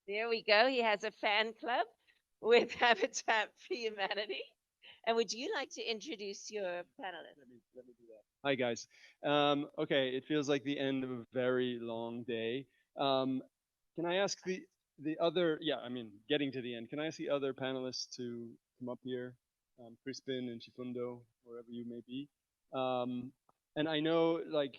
There we go. He has a fan club with Habitat for Humanity. And would you like to introduce your panelists? Let me do that. Hi guys. Okay, it feels like the end of a very long day. Um, can I ask the other? Yeah, I mean, getting to the end. Can I ask the other panelists to come up here, Crispin and Chifundo, wherever you may be? Um, and I know, like,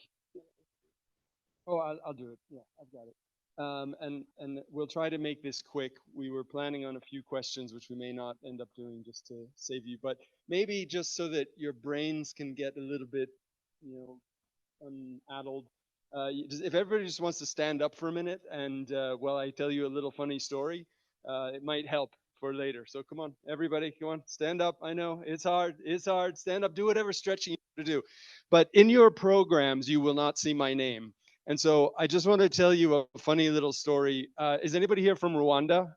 oh, I'll do it. Yeah, I've got it. And we'll try to make this quick. We were planning on a few questions, which we may not end up doing just to save you, but maybe just so that your brains can get a little bit, you know, unaddled. If everybody just wants to stand up for a minute and while I tell you a little funny story, it might help for later. So come on, everybody, come on, stand up. I know it's hard. It's hard. Stand up. Do whatever stretching you have to do. But in your programs, you will not see my name. And so I just want to tell you a funny little story. Is anybody here from Rwanda?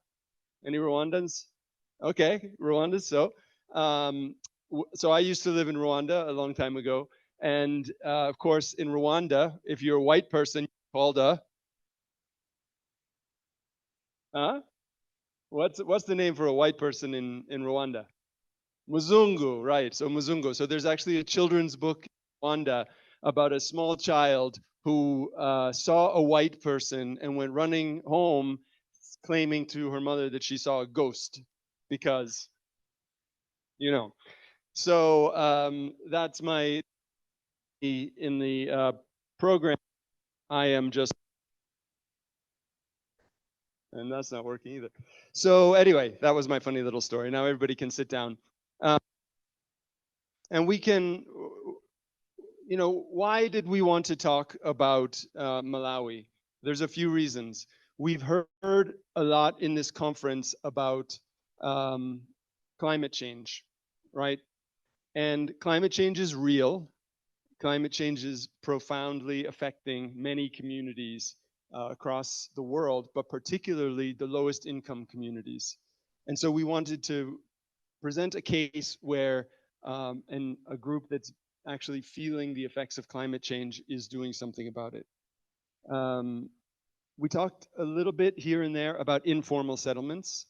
Any Rwandans? Okay, Rwanda. So I used to live in Rwanda a long time ago, and of course, in Rwanda, if you're a white person, you're called a huh? What's the name for a white person in Rwanda? Muzungu, right? So Muzungu. So there's actually a children's book in Rwanda about a small child who saw a white person and went running home, claiming to her mother that she saw a ghost because you know. So that's my in the program. I am just, and that's not working either. So anyway, that was my funny little story. Now everybody can sit down, and we can. Why did we want to talk about Malawi? There's a few reasons. We've heard a lot in this conference about um, climate change, right? And climate change is real. Climate change is profoundly affecting many communities across the world, but particularly the lowest income communities. And so we wanted to present a case where and a group that's actually feeling the effects of climate change is doing something about it. Um, we talked a little bit here and there about informal settlements,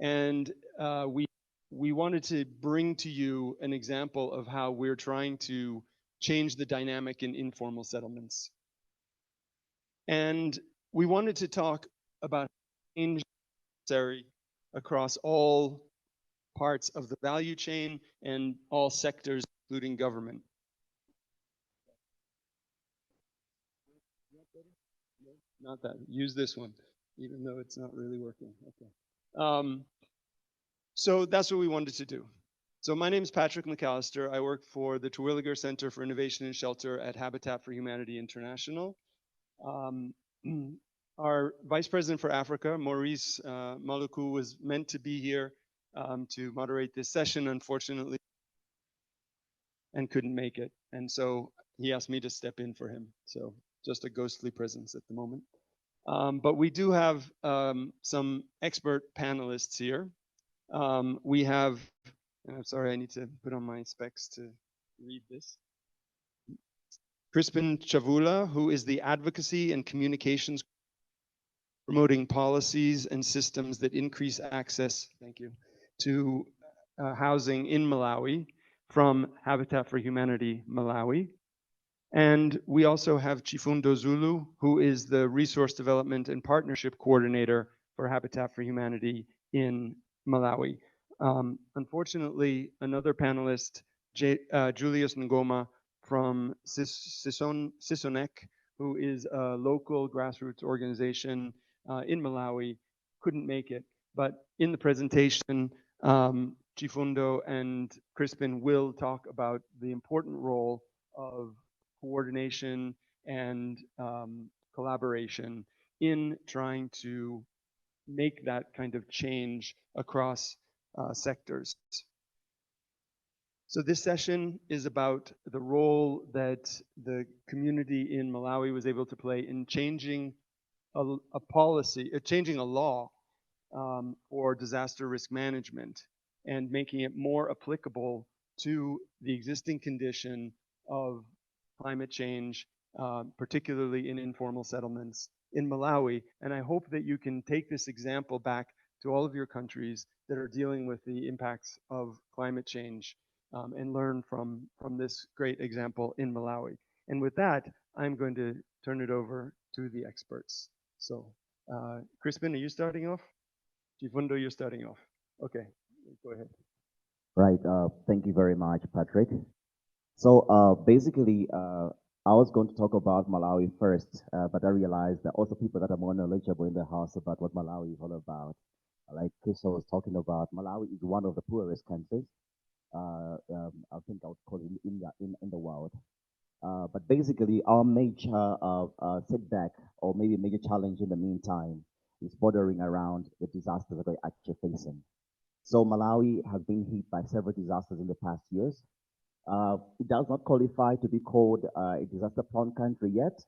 and we wanted to bring to you an example of how we're trying to change the dynamic in informal settlements. And we wanted to talk about change necessary across all parts of the value chain and all sectors, including government. Not that. Use this one, even though it's not really working. Okay. So that's what we wanted to do. So my name is Patrick McAllister. I work for the Terwilliger Center for Innovation and Shelter at Habitat for Humanity International. Um, our Vice President for Africa, Maurice Maluku, was meant to be here to moderate this session, unfortunately, and couldn't make it. And so he asked me to step in for him. So just a ghostly presence at the moment. But we do have some expert panelists here. We have, and I'm sorry, I need to put on my specs to read this. Chrispin Chavula, who is the Advocacy and Communications promoting policies and systems that increase access, thank you, to housing in Malawi from Habitat for Humanity Malawi. And we also have Chifundo Zulu, who is the Resource Development and Partnership Coordinator for Habitat for Humanity in Malawi. Unfortunately, another panelist, Julius Ngoma from CISONECC, who is a local grassroots organization in Malawi, couldn't make it. But in the presentation, Chifundo and Crispin will talk about the important role of coordination and collaboration in trying to make that kind of change across sectors. So this session is about the role that the community in Malawi was able to play in changing a policy, changing a law for disaster risk management and making it more applicable to the existing condition of climate change, particularly in informal settlements in Malawi, and I hope that you can take this example back to all of your countries that are dealing with the impacts of climate change, and learn from this great example in Malawi. And with that, I'm going to turn it over to the experts. So, Crispin, are you starting off? Chifundo, you're starting off. Okay, go ahead. Right. Thank you very much, Patrick. So basically, I was going to talk about Malawi first, but I realized that also people that are more knowledgeable in the house about what Malawi is all about. Like Chris was talking about, Malawi is one of the poorest countries. I think I would call it in the world. But basically, our major setback or maybe major challenge in the meantime is bordering around the disasters that we're actually facing. So Malawi has been hit by several disasters in the past years. It does not qualify to be called a disaster-prone country yet,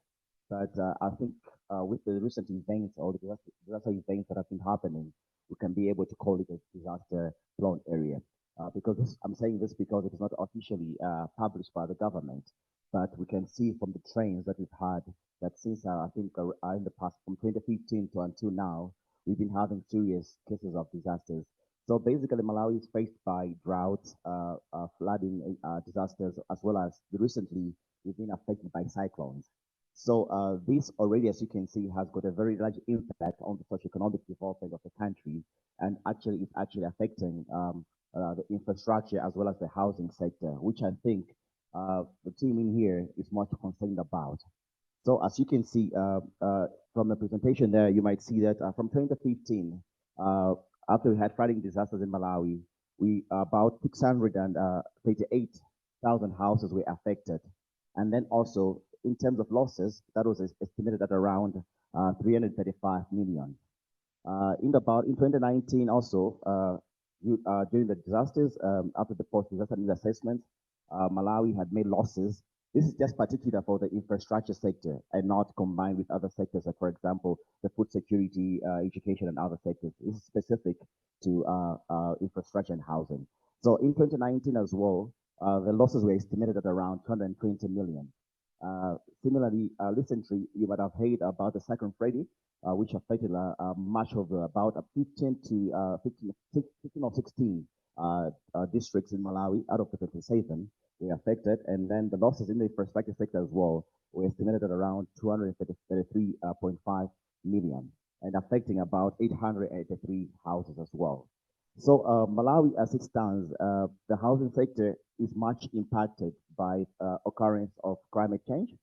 but I think with the recent events or the disaster events that have been happening, we can be able to call it a disaster-prone area. I'm saying this because it is not officially published by the government, but we can see from the trends that we've had that since I think in the past, from 2015 to until now, we've been having serious cases of disasters. So basically, Malawi is faced by droughts, flooding disasters, as well as recently we've been affected by cyclones. So this already, as you can see, has got a very large impact on the socio-economic development of the country, and actually it's actually affecting the infrastructure as well as the housing sector, which I think the team in here is much concerned about. So as you can see from the presentation there, you might see that from 2015, after we had flooding disasters in Malawi, about 638,000 houses were affected. And then also, in terms of losses, that was estimated at around 335 million. In 2019 also, during the disasters, after the post-disaster need assessment, Malawi had made losses. This is just particular for the infrastructure sector and not combined with other sectors, like, for example, the food security, education, and other sectors. This is specific to infrastructure and housing. So in 2019 as well, the losses were estimated at around 220 million. Similarly, recently, you might have heard about the Cyclone Freddy, which affected much of about 15 or 16 districts in Malawi out of the 27 were affected, and then the losses in the infrastructure sector as well were estimated at around 233.5 million, and affecting about 883 houses as well. So Malawi, as it stands, the housing sector is much impacted by occurrence of climate change,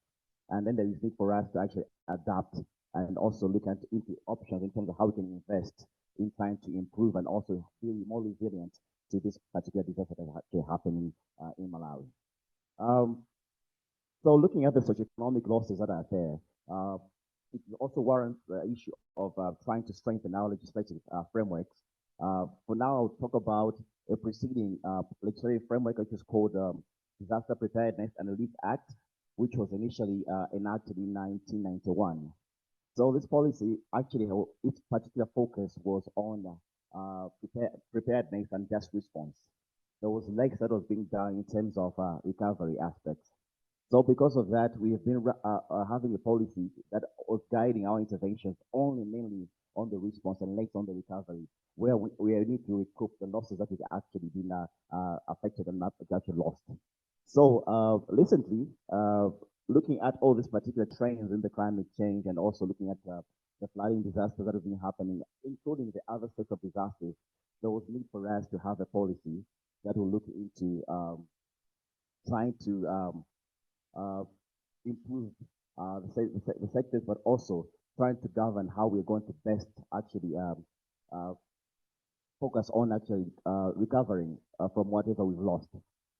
and then there is need for us to actually adapt and also look into options in terms of how we can invest in trying to improve and also be more resilient to this particular disaster that is actually happening in Malawi. So looking at the socioeconomic losses that are there, it also warrants the issue of trying to strengthen our legislative frameworks. For now, I'll talk about a preceding legislative framework, which is called Disaster Preparedness and Relief Act, which was initially enacted in 1991. So this policy, actually, its particular focus was on preparedness and just response. There was less that was being done in terms of recovery aspects. So because of that, we have been having a policy that was guiding our interventions only mainly on the response and less on the recovery, where we need to recoup the losses that have actually been affected and not actually lost. So recently, looking at all these particular trends in the climate change and also looking at the flooding disasters that have been happening, including the other sets of disasters, there was need for us to have a policy that will look into trying to improve the sectors, but also trying to govern how we're going to best actually focus on actually recovering from whatever we've lost.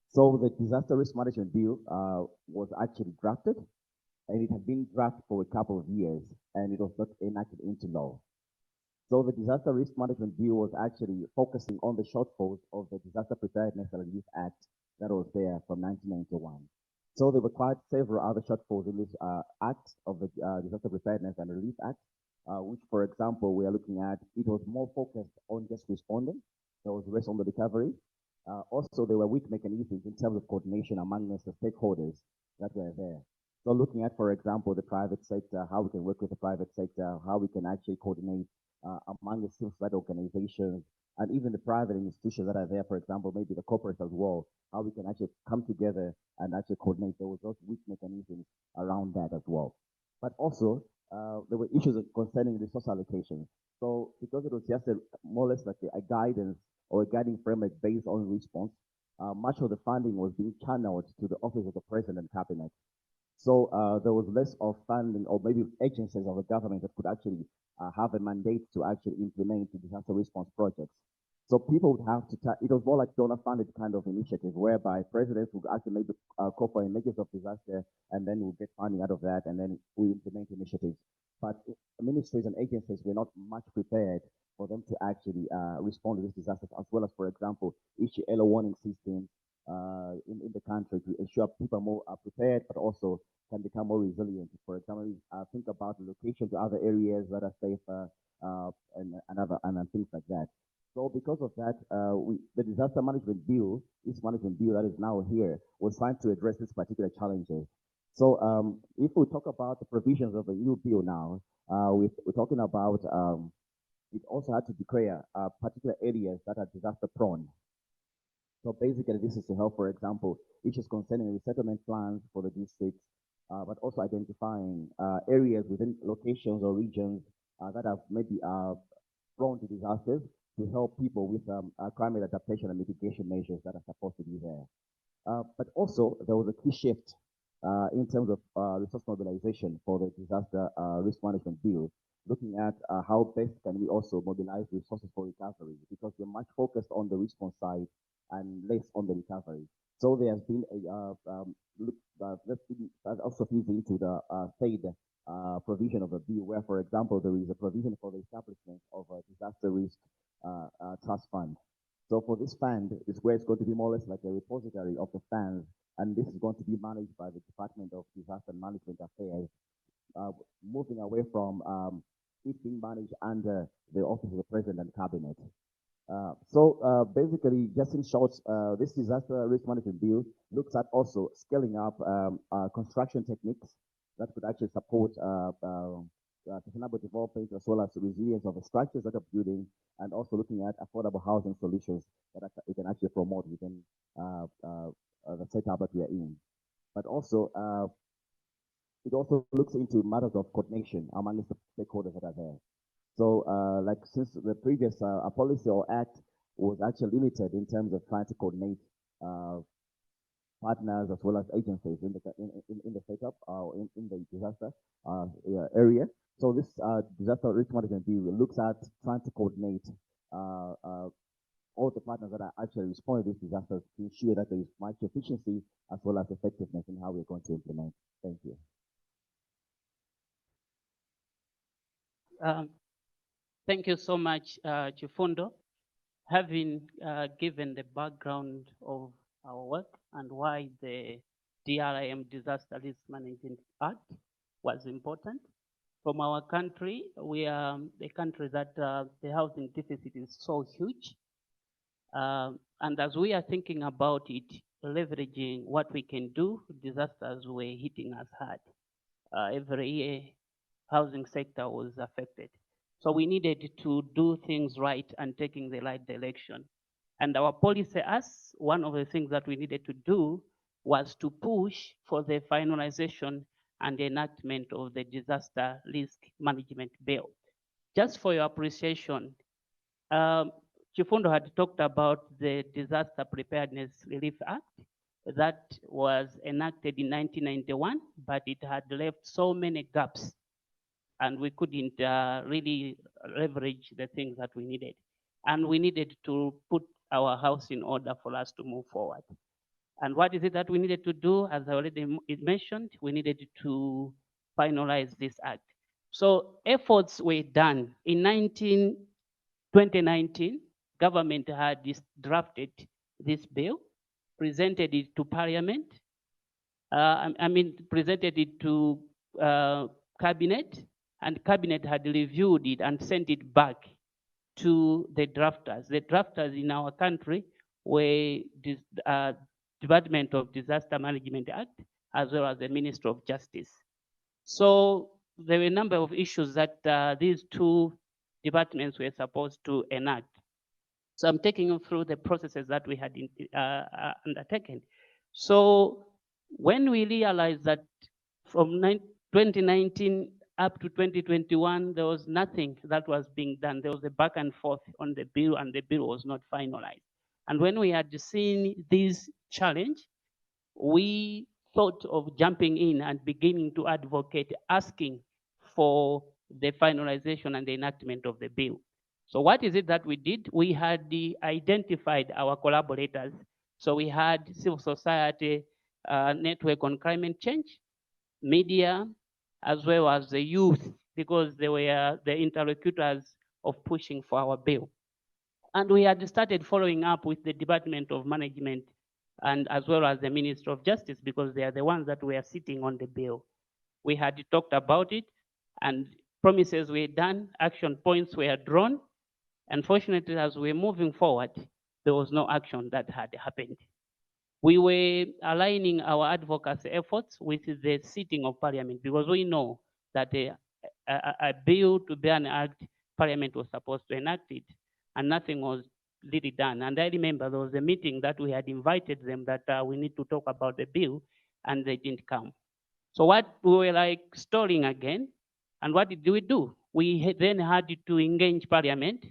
So the Disaster Risk Management Bill was actually drafted, and it had been drafted for a couple of years, and it was not enacted into law. So the Disaster Risk Management Bill was actually focusing on the shortfalls of the Disaster Preparedness and Relief Act that was there from 1991. So there were quite several other shortfalls in this act of the Disaster Preparedness and Relief Act, which, for example, we are looking at, it was more focused on just responding. There was less on the recovery. Also, there were weak mechanisms in terms of coordination among the stakeholders that were there. So looking at, for example, the private sector, how we can work with the private sector, how we can actually coordinate among the civil society organizations, and even the private institutions that are there, for example, maybe the corporates as well, how we can actually come together and actually coordinate. There was those weak mechanisms around that as well. But also, there were issues concerning resource allocation. So because it was just more or less like a guidance or a guiding framework based on response, much of the funding was being channeled to the office of the president and cabinet. So there was less of funding or maybe agencies of the government that could actually have a mandate to actually implement disaster response projects. So people would have to, it was more like donor funded kind of initiative whereby presidents would actually maybe call for images of disaster and then we'll get funding out of that and then we implement initiatives. But ministries and agencies were not much prepared for them to actually respond to these disasters, as well as, for example, issue early warning systems in the country to ensure people are more prepared, but also can become more resilient. For example, think about locations to other areas that are safer and things like that. So because of that, the disaster management bill, this management bill that is now here, was trying to address these particular challenges. So if we talk about the provisions of the new bill now, we're talking about it also had to declare particular areas that are disaster prone. So basically, this is to help, for example, issues concerning resettlement plans for the districts, but also identifying areas within locations or regions that are maybe prone to disasters to help people with climate adaptation and mitigation measures that are supposed to be there. But also, there was a key shift in terms of resource mobilization for the disaster risk management bill, looking at how best can we also mobilize resources for recovery, because we're much focused on the response side and less on the recovery. So there has been a that also feeds into the third provision of the bill, where, for example, there is a provision for the establishment of a disaster risk trust fund. So for this fund, is where it's going to be more or less like a repository of the funds, and this is going to be managed by the Department of Disaster Management Affairs, moving away from it being managed under the Office of the President and Cabinet. So basically, just in short, this disaster risk management bill looks at also scaling up construction techniques that could actually support sustainable development as well as the resilience of the structures that are building, and also looking at affordable housing solutions that we can actually promote within the setup that we are in. But also, it also looks into matters of coordination among the stakeholders that are there. So, like since the previous policy or act was actually limited in terms of trying to coordinate partners as well as agencies in the setup in the disaster area. So this disaster risk management bill looks at trying to coordinate all the partners that are actually responding to these disasters to ensure that there is much efficiency as well as effectiveness in how we're going to implement. Thank you. Thank you so much, Chifundo. Having given the background of our work and why the DRIM Disaster Risk Management Act was important. From our country, we are a country that the housing deficit is so huge. And as we are thinking about it, leveraging what we can do, disasters were hitting us hard. Every year, housing sector was affected. So we needed to do things right and taking the right direction. And our policy, as one of the things that we needed to do was to push for the finalization and the enactment of the disaster risk management bill. Just for your appreciation, Chifundo had talked about the Disaster Preparedness Relief Act that was enacted in 1991, but it had left so many gaps and we couldn't really leverage the things that we needed. And we needed to put our house in order for us to move forward. And what is it that we needed to do? As I already mentioned, we needed to finalize this act. So efforts were done. In 2019, government had drafted this bill, presented it to Parliament, presented it to Cabinet, and Cabinet had reviewed it and sent it back to the drafters. The drafters in our country were this Department of Disaster Management Act as well as the Ministry of Justice. So there were a number of issues that these two departments were supposed to enact. So I'm taking you through the processes that we had undertaken. So when we realized that from 2019 up to 2021, there was nothing that was being done. There was a back and forth on the bill, and the bill was not finalized. And when we had seen this challenge, we thought of jumping in and beginning to advocate, asking for the finalization and the enactment of the bill. So what is it that we did? We had identified our collaborators. So we had civil society network on climate change, media, as well as the youth, because they were the interlocutors of pushing for our bill. And we had started following up with the Department of Management and as well as the Ministry of Justice, because they are the ones that were sitting on the bill. We had talked about it, and promises were done, action points were drawn. Unfortunately, as we're moving forward, there was no action that had happened. We were aligning our advocacy efforts with the sitting of Parliament, because we know that a bill to be an act, Parliament was supposed to enact it, and nothing was really done. And I remember there was a meeting that we had invited them that we need to talk about the bill, and they didn't come. So what we were like stalling again, and what did we do? We then had to engage Parliament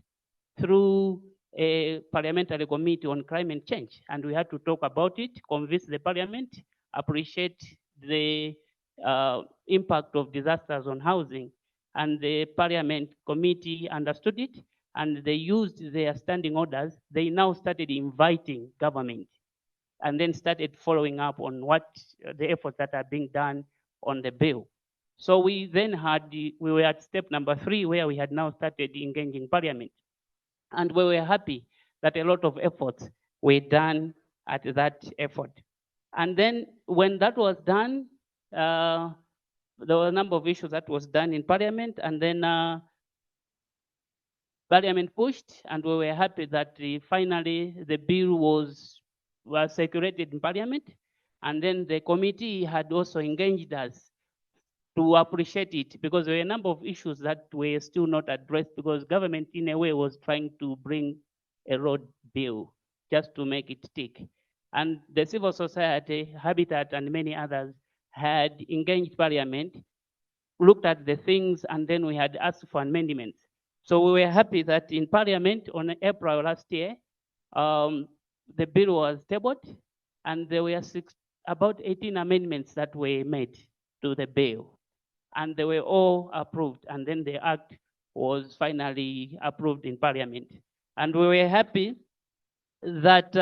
through a parliamentary committee on climate change, and we had to talk about it, convince the Parliament, appreciate the impact of disasters on housing, and the Parliament committee understood it, and they used their standing orders. They now started inviting government, and then started following up on what the efforts that are being done on the bill. So we then had, we were at step number 3, where we had now started engaging Parliament. And we were happy that a lot of efforts were done at that effort. And then when that was done, there were a number of issues that was done in Parliament, and then Parliament pushed, and we were happy that finally the bill was circulated in Parliament, and then the committee had also engaged us to appreciate it, because there were a number of issues that were still not addressed, because government in a way was trying to bring a road bill just to make it stick. And the civil society, Habitat, and many others had engaged Parliament, looked at the things, and then we had asked for amendments. So we were happy that in Parliament on April last year, the bill was tabled, and there were about 18 amendments that were made to the bill, and they were all approved, and then the act was finally approved in Parliament. And we were happy that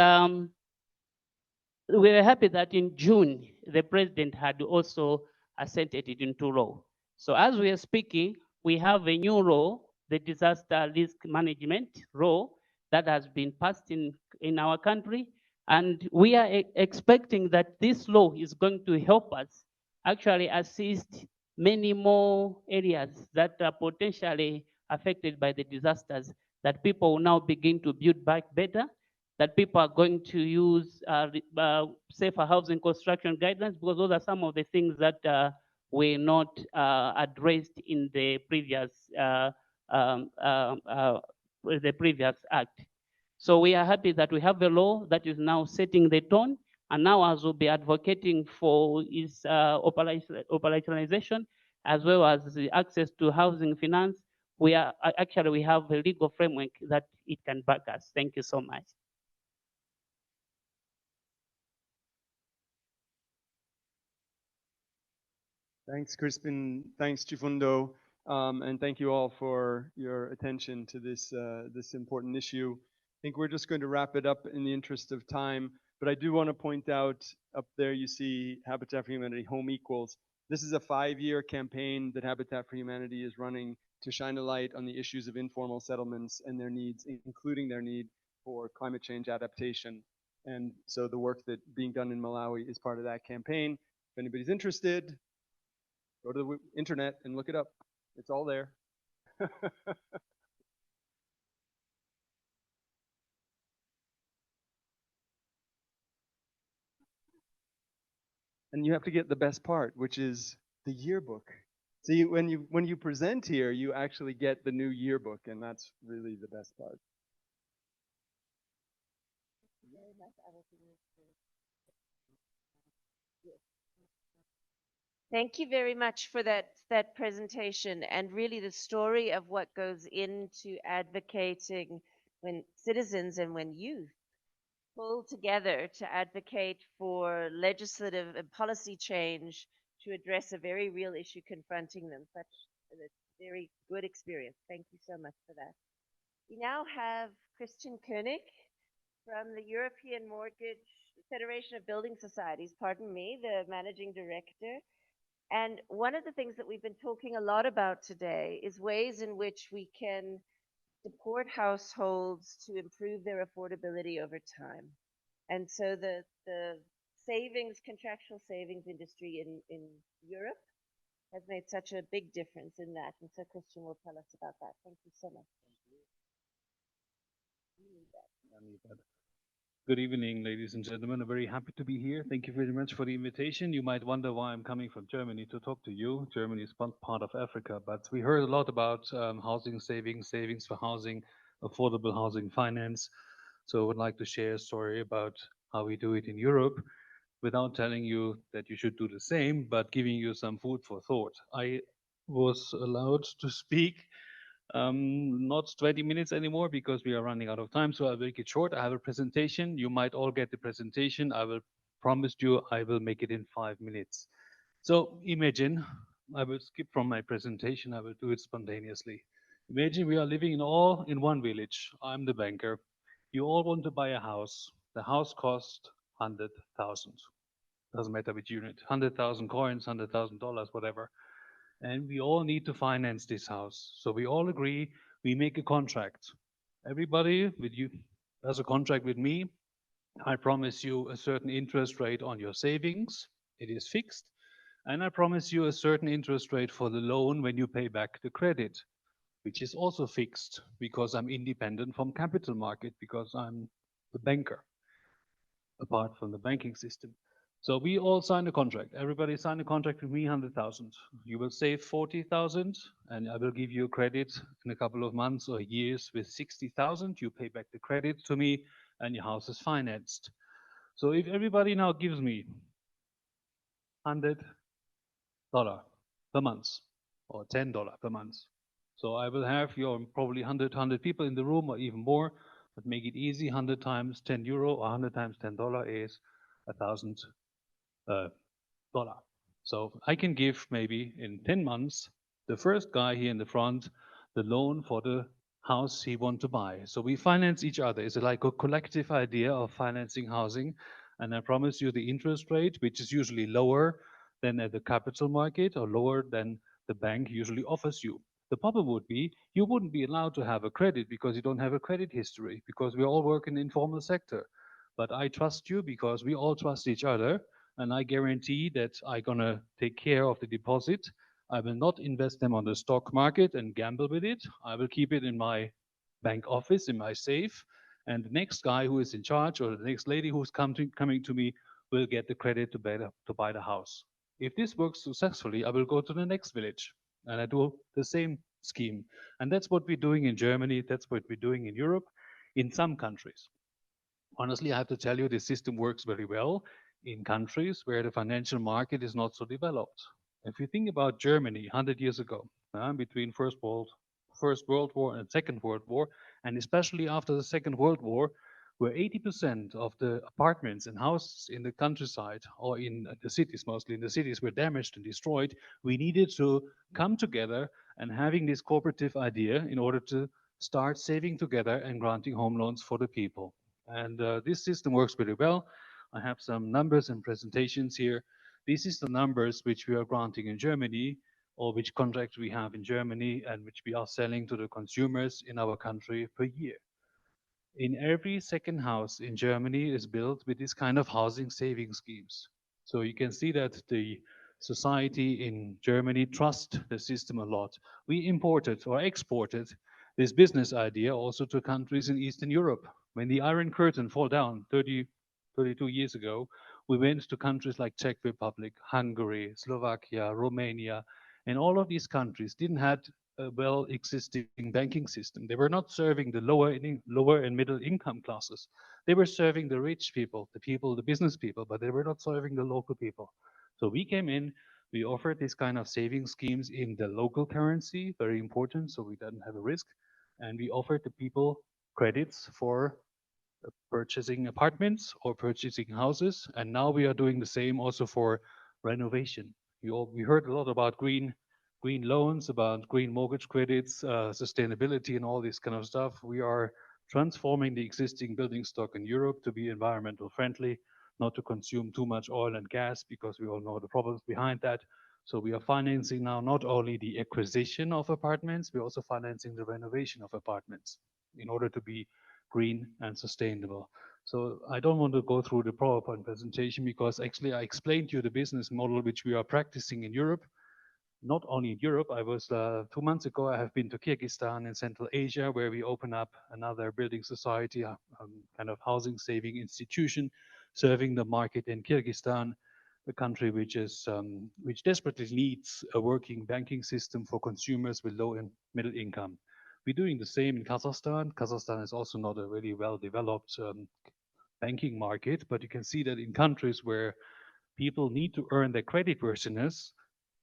in June, the president had also assented it into law. So as we are speaking, we have a new law, the disaster risk management law, that has been passed in our country. And we are expecting that this law is going to help us actually assist many more areas that are potentially affected by the disasters, that people will now begin to build back better, that people are going to use safer housing construction guidelines, because those are some of the things that were not addressed in the previous act. So we are happy that we have a law that is now setting the tone, and now as we'll be advocating for its operationalization, as well as the access to housing finance, we have a legal framework that it can back us. Thank you so much. Thanks, Chrispin. Thanks, Chifundo. And thank you all for your attention to this, this important issue. I think we're just going to wrap it up in the interest of time, but I do want to point out up there you see Habitat for Humanity, Home Equals. This is a 5-year campaign that Habitat for Humanity is running to shine a light on the issues of informal settlements and their needs, including their need for climate change adaptation. And so the work that being done in Malawi is part of that campaign. If anybody's interested, go to the internet and look it up. It's all there. and you have to get the best part, which is the yearbook. So when you present here, you actually get the new yearbook, and that's really the best part. Thank you very much for that presentation, and really the story of what goes into advocating when citizens and when youth pull together to advocate for legislative and policy change to address a very real issue confronting them. Such a very good experience. Thank you so much for that. We now have Christian Koenig from the European Mortgage Federation of Building Societies, pardon me, the managing director. And one of the things that we've been talking a lot about today is ways in which we can support households to improve their affordability over time. And so the savings, contractual savings industry in Europe has made such a big difference in that. And so Christian will tell us about that. Thank you so much. Good evening, ladies and gentlemen. I'm very happy to be here. Thank you very much for the invitation. You might wonder why I'm coming from Germany to talk to you. Germany is part of Africa, but we heard a lot about housing savings, savings for housing, affordable housing finance. So I would like to share a story about how we do it in Europe without telling you that you should do the same, but giving you some food for thought. I was allowed to speak not 20 minutes anymore because we are running out of time, so I'll make it short. I have a presentation. You might all get the presentation. I will promise you I will make it in 5 minutes. So imagine, I will skip from my presentation. I will do it spontaneously. Imagine we are living all in one village. I'm the banker. You all want to buy a house. The house costs 100,000. Doesn't matter which unit. 100,000 coins, $100,000, whatever. And we all need to finance this house. So we all agree, we make a contract. Everybody with you has a contract with me. I promise you a certain interest rate on your savings. It is fixed. And I promise you a certain interest rate for the loan when you pay back the credit, which is also fixed because I'm independent from capital market, because I'm the banker, apart from the banking system. So we all sign a contract. Everybody sign a contract with me, 100,000. You will save 40,000, and I will give you a credit in a couple of months or years with 60,000. You pay back the credit to me, and your house is financed. So if everybody now gives me $100 per month or $10 per month, so I will have your probably 100 people in the room or even more, but make it easy. 100 times 10 euro or 100 times $10 is $1,000. So I can give maybe in 10 months the first guy here in the front the loan for the house he wants to buy. So we finance each other. It's like a collective idea of financing housing. And I promise you the interest rate, which is usually lower than at the capital market or lower than the bank usually offers you. The problem would be you wouldn't be allowed to have a credit because you don't have a credit history, because we all work in the informal sector. But I trust you because we all trust each other, and I guarantee that I'm gonna take care of the deposit. I will not invest them on the stock market and gamble with it. I will keep it in my bank office, in my safe, and the next guy who is in charge or the next lady who's coming to me will get the credit to buy the house. If this works successfully, I will go to the next village and I do the same scheme. And that's what we're doing in Germany. That's what we're doing in Europe, in some countries. Honestly, I have to tell you, this system works very well in countries where the financial market is not so developed. If you think about Germany 100 years ago, between First World War and Second World War, and especially after the Second World War, where 80% of the apartments and houses in the countryside or in the cities, mostly in the cities, were damaged and destroyed, we needed to come together and having this cooperative idea in order to start saving together and granting home loans for the people. And this system works pretty well. I have some numbers and presentations here. This is the numbers which we are granting in Germany, or which contracts we have in Germany and which we are selling to the consumers in our country per year. In every second house in Germany is built with this kind of housing saving schemes. So you can see that the society in Germany trusts the system a lot. We imported or exported this business idea also to countries in Eastern Europe. When the Iron Curtain fell down 32 years ago, We went to countries like Czech Republic, Hungary, Slovakia, Romania, and all of these countries didn't have a well existing banking system. They were not serving the lower and middle income classes. They were serving the rich people, the business people, but they were not serving the local people. So we came in, we offered this kind of saving schemes in the local currency, very important, so we didn't have a risk. And we offered the people credits for purchasing apartments or purchasing houses. And now we are doing the same also for renovation. We heard a lot about green loans, about green mortgage credits, sustainability, and all this kind of stuff. We are transforming the existing building stock in Europe to be environmental friendly, not to consume too much oil and gas, because we all know the problems behind that. So we are financing now not only the acquisition of apartments, we're also financing the renovation of apartments in order to be green and sustainable. So I don't want to go through the PowerPoint presentation because actually I explained to you the business model which we are practicing in Europe. Not only in Europe, I was 2 months ago, I have been to Kyrgyzstan in Central Asia, where we open up another building society, kind of housing saving institution, serving the market in Kyrgyzstan, a country which desperately needs a working banking system for consumers with low and middle income. We're doing the same in Kazakhstan. Kazakhstan is also not a really well developed banking market, but you can see that in countries where people need to earn their creditworthiness,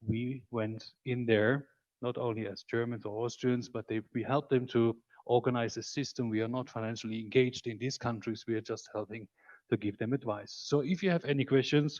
we went in there, not only as Germans or Austrians, but we helped them to organize a system. We are not financially engaged in these countries. We are just helping to give them advice. So if you have any questions,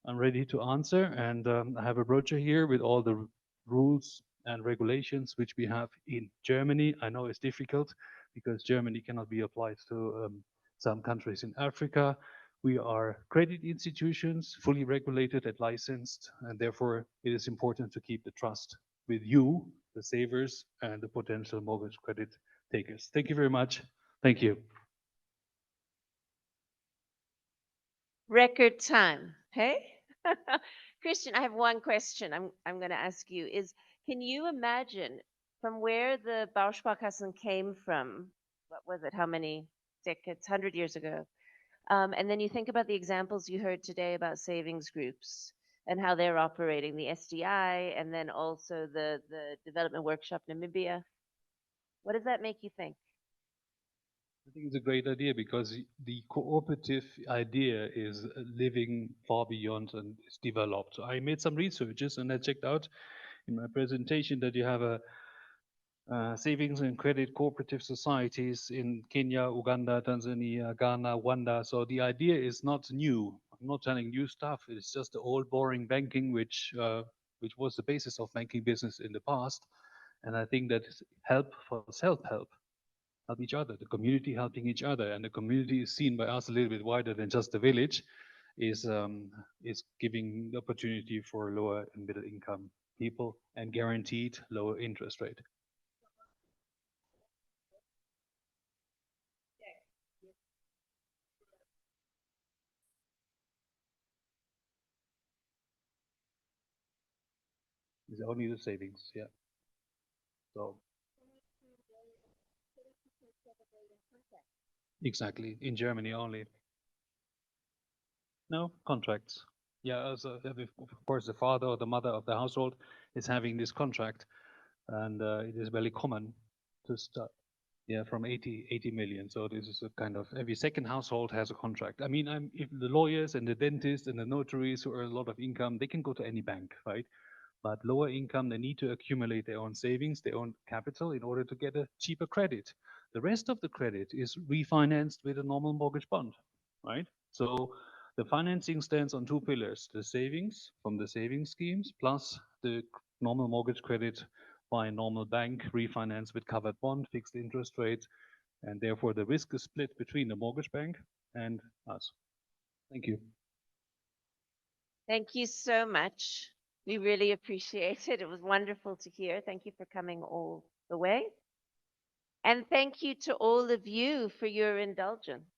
I'm ready to answer. And I have a brochure here with all the rules and regulations which we have in Germany. I know it's difficult because Germany cannot be applied to some countries in Africa. We are credit institutions, fully regulated and licensed, and therefore it is important to keep the trust with you, the savers, and the potential mortgage credit takers. Thank you very much. Thank you. Record time. Hey? Christian, I have one question I'm going to ask you is, can you imagine from where the Bausparkassen came from? What was it? How many decades? 100 years ago. And then you think about the examples you heard today about savings groups and how they're operating, the SDI, and then also the Development Workshop Namibia. What does that make you think? I think it's a great idea because the cooperative idea is living far beyond and is developed. I made some researches and I checked out in my presentation that you have a savings and credit cooperative societies in Kenya, Uganda, Tanzania, Ghana, Rwanda. So the idea is not new. I'm not telling new stuff. It's just the old boring banking, which was the basis of banking business in the past. And I think that help for self-help, help each other, the community helping each other, and the community is seen by us a little bit wider than just the village, is giving the opportunity for lower and middle income people and guaranteed lower interest rate. It's only the savings, yeah. So exactly, in Germany only. No contracts. Yeah, of course, the father or the mother of the household is having this contract, and it is very common to start. Yeah, from 80 million. So this is a kind of every second household has a contract. I mean, if the lawyers and the dentists and the notaries who earn a lot of income, they can go to any bank, right? But lower income, they need to accumulate their own savings, their own capital in order to get a cheaper credit. The rest of the credit is refinanced with a normal mortgage bond, right? So the financing stands on two pillars, the savings from the savings schemes plus the normal mortgage credit by a normal bank refinance with covered bond, fixed interest rate, and therefore the risk is split between the mortgage bank and us. Thank you. Thank you so much. We really appreciate it. It was wonderful to hear. Thank you for coming all the way. And thank you to all of you for your indulgence.